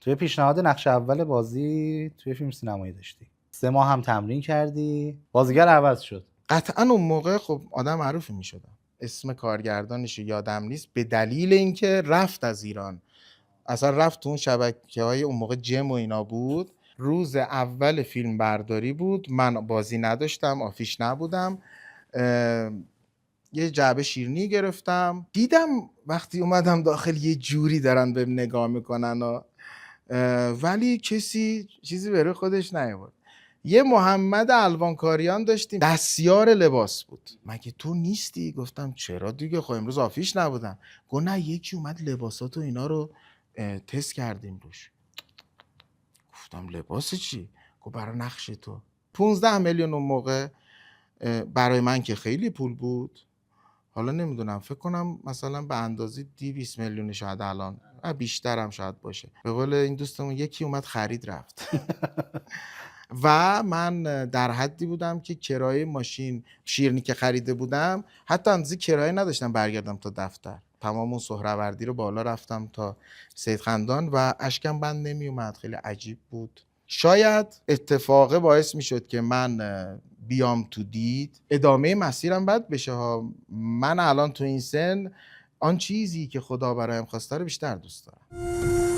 توی پیشنهاد نقش اول بازی توی فیلم سینمایی داشتی، 3 ماه هم تمرین کردی، بازیگر عوض شد. قطعا اون موقع خب آدم معروفی میشدم، اسم کارگردانش یادم نیست، به دلیل اینکه رفت از ایران، اصلا رفت تو اون شبکه‌های اون موقع جم و اینا بود. روز اول فیلم برداری بود، من بازی نداشتم، آفیش نبودم، یه جعبه شیرینی گرفتم، دیدم وقتی اومدم داخل یه جوری دارن بهم نگاه میکنن ولی کسی چیزی برای خودش نیاورد. یه محمد الوانکاریان داشتیم، دستیار لباس بود. مگه تو نیستی؟ گفتم چرا دیگه، خب امروز آفیش نبودم. گفت نه یکی اومد لباسات و اینا رو تست کردیم روش. گفتم لباس چی؟ گفت برای نقش تو. 15 میلیون اون موقع برای من که خیلی پول بود. حالا نمیدونم، فکر کنم مثلا به اندازه 200 میلیون شاید الان، بیشترم شاید باشه. به قول این دوستمون یکی اومد خرید رفت. و من در حدی بودم که کرایه ماشین شیرینی که خریده بودم حتی اندازه کرایه نداشتم برگردم تا دفتر. تمام اون سهروردی رو بالا رفتم تا سید خندان و اشکم بند نمی اومد. خیلی عجیب بود. شاید اتفاقه باعث می شد که من بیام تو دید، ادامه مسیرم بد بشه ها. من الان تو این سن آن چیزی که خدا برایم خواسته رو بیشتر دوست دارم.